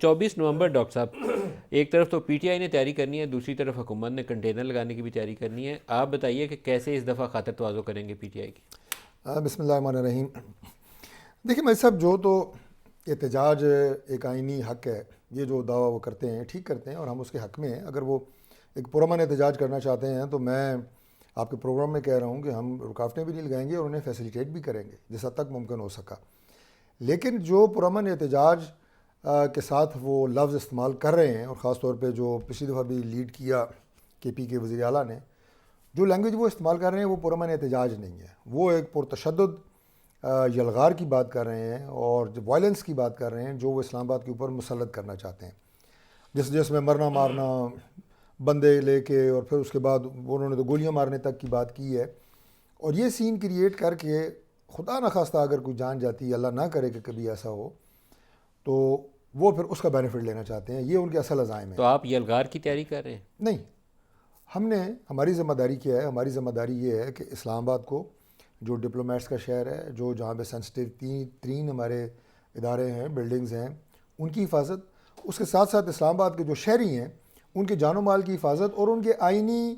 24 نومبر doctor صاحب، ایک طرف تو پی ٹی آئی نے تیاری کرنی ہے، دوسری طرف حکومت نے کنٹینر لگانے کی بھی تیاری کرنی ہے. آپ بتائیے کہ کیسے اس دفعہ خاطر تواضع کریں گے پی ٹی آئی کی؟ بسم اللہ الرحمن الرحیم. دیکھیں میں صاحب، جو تو احتجاج ایک آئینی حق ہے، یہ جو دعویٰ وہ کرتے ہیں ٹھیک کرتے ہیں اور ہم اس کے حق میں ہیں. اگر وہ ایک پرامن احتجاج کرنا چاہتے ہیں تو میں آپ کے پروگرام میں کہہ رہا ہوں کہ ہم رکاوٹیں بھی نہیں لگائیں گے اور انہیں فیسیلیٹیٹ بھی کریں گے جس حد تک ممکن ہو سکا. لیکن جو پرامن احتجاج کے ساتھ وہ لفظ استعمال کر رہے ہیں، اور خاص طور پہ جو پچھلی دفعہ بھی لیڈ کیا کے پی کے وزیر اعلیٰ نے، جو لینگویج وہ استعمال کر رہے ہیں وہ پرامن احتجاج نہیں ہے. وہ ایک پرتشدد یلغار کی بات کر رہے ہیں اور وائلنس کی بات کر رہے ہیں جو وہ اسلام آباد کے اوپر مسلط کرنا چاہتے ہیں، جس میں مرنا مارنا، بندے لے کے، اور پھر اس کے بعد انہوں نے تو گولیاں مارنے تک کی بات کی ہے. اور یہ سین کریٹ کر کے خدا نخواستہ اگر کوئی جان جاتی ہے، اللہ نہ کرے کہ کبھی ایسا ہو، تو وہ پھر اس کا بینیفٹ لینا چاہتے ہیں. یہ ان کے اصل عزائم ہیں. تو آپ یلغار کی تیاری کر رہے ہیں؟ نہیں، ہم نے ہماری ذمہ داری کیا ہے. ہماری ذمہ داری یہ ہے کہ اسلام آباد کو، جو ڈپلومیٹس کا شہر ہے، جو جہاں پہ سینسٹیو ترین ہمارے ادارے ہیں، بلڈنگز ہیں، ان کی حفاظت، اس کے ساتھ ساتھ اسلام آباد کے جو شہری ہیں ان کے جان و مال کی حفاظت اور ان کے آئینی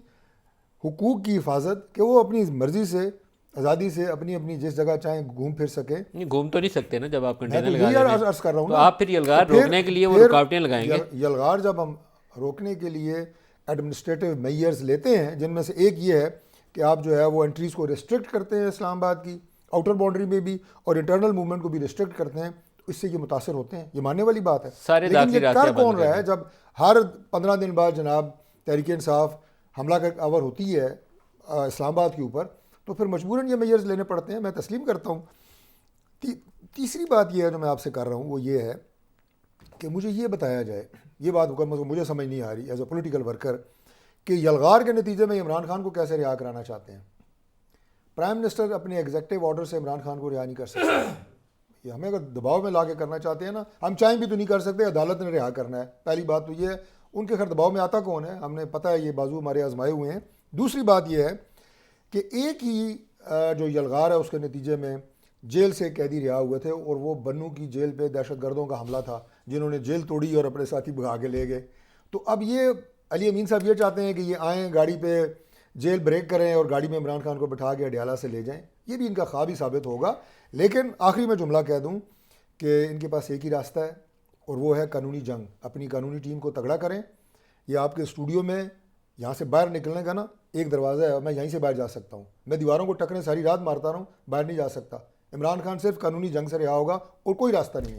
حقوق کی حفاظت، کہ وہ اپنی مرضی سے، آزادی سے اپنی جس جگہ چاہیں گھوم پھر سکیں. نہیں، گھوم تو نہیں سکتے نا جب آپ میں کنٹینر تو لگا یہی رہے ہیں. عرض کر رہا ہوں تو نا. آپ پھر یلغار روکنے کے لیے وہ رکاوٹیں لگائیں گے؟ یلغار جب ہم روکنے کے لیے ایڈمنسٹریٹو میئرز لیتے ہیں، جن میں سے ایک یہ ہے کہ آپ جو ہے وہ انٹریز کو ریسٹرکٹ کرتے ہیں اسلام آباد کی آؤٹر باؤنڈری میں بھی، اور انٹرنل موومنٹ کو بھی ریسٹرکٹ کرتے ہیں، تو اس سے یہ متاثر ہوتے ہیں. یہ ماننے والی بات ہے. سارے لیکن داخلی یہ راستے کر کون بند رہا کر ہے جب ہر 15 دن بعد جناب تحریک انصاف حملہ آور ہوتی ہے اسلام آباد کے اوپر، تو پھر مجبوراً یہ میئرز لینے پڑتے ہیں. میں تسلیم کرتا ہوں. تیسری بات یہ ہے جو میں آپ سے کر رہا ہوں، وہ یہ ہے کہ مجھے یہ بتایا جائے، یہ بات مجھے سمجھ نہیں آ رہی ایز اے پولیٹیکل ورکر، کہ یلغار کے نتیجے میں عمران خان کو کیسے رہا کرانا چاہتے ہیں. پرائم منسٹر اپنے ایگزیکٹو آرڈر سے عمران خان کو رہا نہیں کر سکتے. یہ ہمیں اگر دباؤ میں لا کے کرنا چاہتے ہیں نا، ہم چاہیں بھی تو نہیں کر سکتے، عدالت نے رہا کرنا ہے. پہلی بات تو یہ ہے. ان کے خیر دباؤ میں آتا کون ہے؟ ہم نے پتہ ہے، یہ بازو ہمارے آزمائے ہوئے ہیں. دوسری بات یہ ہے کہ ایک ہی جو یلغار ہے اس کے نتیجے میں جیل سے قیدی رہا ہوئے تھے، اور وہ بنو کی جیل پہ دہشت گردوں کا حملہ تھا جنہوں نے جیل توڑی اور اپنے ساتھی بھگا کے لے گئے. تو اب یہ علی امین صاحب یہ چاہتے ہیں کہ یہ آئیں گاڑی پہ جیل بریک کریں اور گاڑی میں عمران خان کو بٹھا کے اڈیالہ سے لے جائیں. یہ بھی ان کا خواب ہی ثابت ہوگا. لیکن آخری میں جملہ کہہ دوں کہ ان کے پاس ایک ہی راستہ ہے، اور وہ ہے قانونی جنگ. اپنی قانونی ٹیم کو تگڑا کریں. یہ آپ کے اسٹوڈیو میں یہاں سے باہر نکلنے کا نا ایک دروازہ ہے، میں یہیں سے باہر جا سکتا ہوں. میں دیواروں کو ٹکریں ساری رات مارتا رہا ہوں، باہر نہیں جا سکتا. عمران خان صرف قانونی جنگ سے رہا ہوگا اور کوئی راستہ نہیں ہے.